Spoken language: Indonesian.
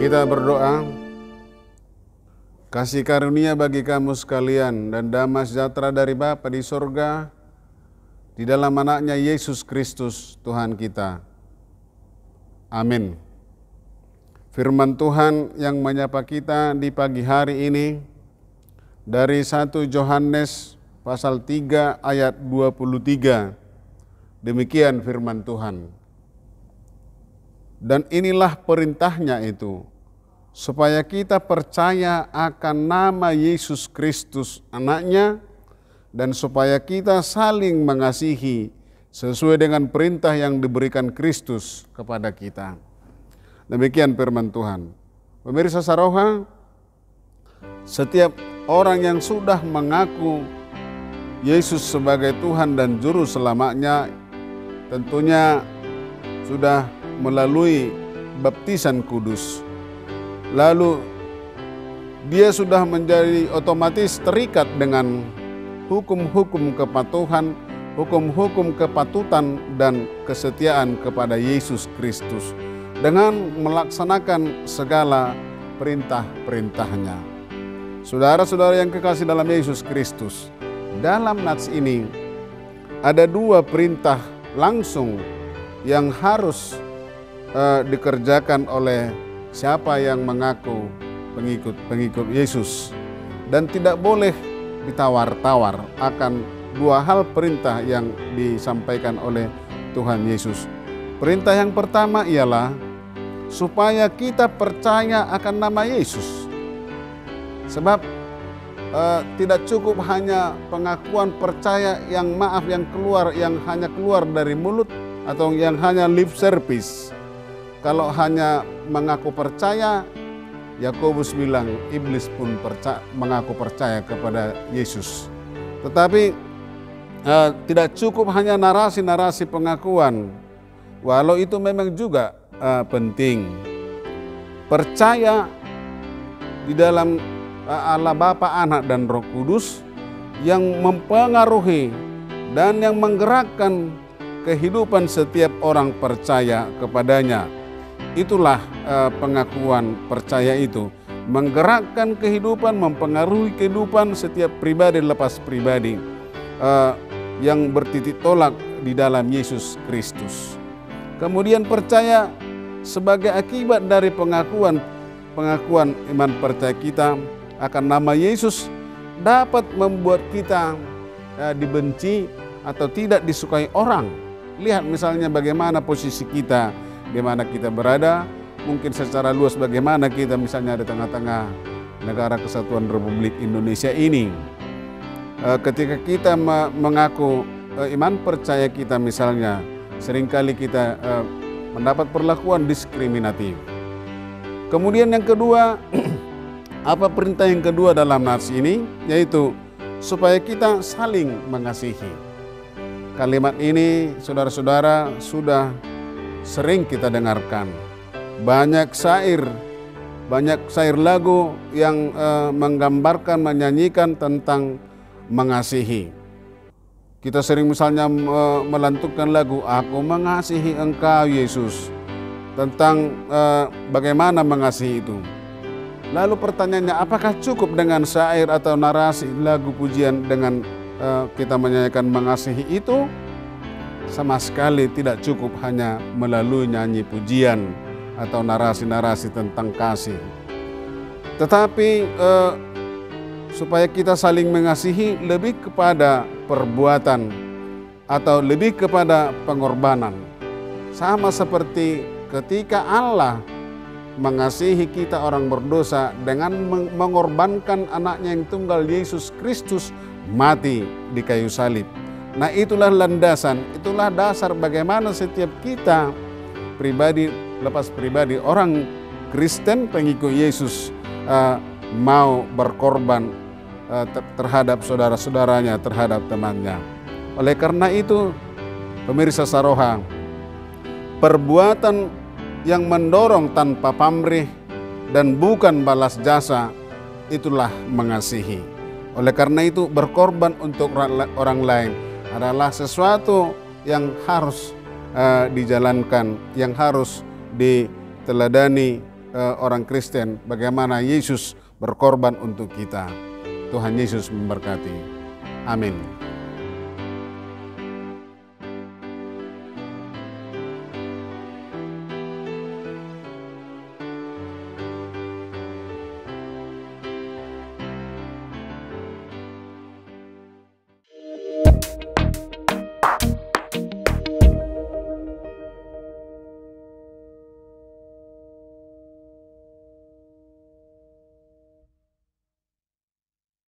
kita berdoa. Kasih karunia bagi kamu sekalian dan damai sejahtera dari Bapa di sorga, di dalam anaknya Yesus Kristus Tuhan kita. Amin. Firman Tuhan yang menyapa kita di pagi hari ini dari 1 Yohanes pasal 3 ayat 23. Demikian firman Tuhan. Dan inilah perintahnya itu, supaya kita percaya akan nama Yesus Kristus anaknya, dan supaya kita saling mengasihi sesuai dengan perintah yang diberikan Kristus kepada kita. Demikian firman Tuhan. Pemirsa Saroha, setiap orang yang sudah mengaku Yesus sebagai Tuhan dan Juru Selamatnya tentunya sudah melalui baptisan kudus. Lalu dia sudah menjadi otomatis terikat dengan hukum-hukum kepatuhan, hukum-hukum kepatutan dan kesetiaan kepada Yesus Kristus dengan melaksanakan segala perintah-perintahnya. Saudara-saudara yang kekasih dalam Yesus Kristus, dalam nats ini ada dua perintah langsung yang harus dikerjakan oleh siapa yang mengaku pengikut Yesus, dan tidak boleh ditawar-tawar akan dua hal perintah yang disampaikan oleh Tuhan Yesus. Perintah yang pertama ialah supaya kita percaya akan nama Yesus. Sebab tidak cukup hanya pengakuan percaya yang hanya keluar dari mulut atau yang hanya lip service. Kalau hanya mengaku percaya, Yakobus bilang iblis pun mengaku percaya kepada Yesus. Tetapi tidak cukup hanya narasi-narasi pengakuan, walau itu memang juga penting. Percaya di dalam Allah Bapa, Anak, dan Roh Kudus yang mempengaruhi dan yang menggerakkan kehidupan setiap orang percaya kepadanya. Itulah pengakuan percaya itu, menggerakkan kehidupan, mempengaruhi kehidupan setiap pribadi lepas pribadi yang bertitik tolak di dalam Yesus Kristus. Kemudian percaya sebagai akibat dari pengakuan iman percaya kita akan nama Yesus dapat membuat kita dibenci atau tidak disukai orang. Lihat misalnya bagaimana posisi kita, di mana kita berada, mungkin secara luas bagaimana kita misalnya di tengah-tengah negara kesatuan Republik Indonesia ini. Ketika kita mengaku iman percaya kita misalnya, seringkali kita mendapat perlakuan diskriminatif. Kemudian yang kedua, apa perintah yang kedua dalam nats ini? Yaitu supaya kita saling mengasihi. Kalimat ini saudara-saudara sudah sering kita dengarkan. Banyak syair lagu yang menggambarkan, menyanyikan tentang mengasihi. Kita sering misalnya melantunkan lagu Aku Mengasihi Engkau Yesus, tentang bagaimana mengasihi itu. Lalu pertanyaannya, apakah cukup dengan syair atau narasi lagu pujian dengan kita menyanyikan mengasihi itu? Sama sekali tidak cukup hanya melalui nyanyi pujian atau narasi-narasi tentang kasih. Tetapi supaya kita saling mengasihi lebih kepada perbuatan atau lebih kepada pengorbanan. Sama seperti ketika Allah mengasihi kita orang berdosa dengan mengorbankan anaknya yang tunggal Yesus Kristus mati di kayu salib. Nah, itulah landasan, itulah dasar bagaimana setiap kita pribadi lepas pribadi orang Kristen pengikut Yesus mau berkorban terhadap saudara-saudaranya, terhadap temannya. Oleh karena itu, pemirsa Saroha, perbuatan yang mendorong tanpa pamrih dan bukan balas jasa, itulah mengasihi. Oleh karena itu, berkorban untuk orang lain adalah sesuatu yang harus dijalankan, yang harus diteladani orang Kristen bagaimana Yesus berkorban untuk kita. Tuhan Yesus memberkati. Amin.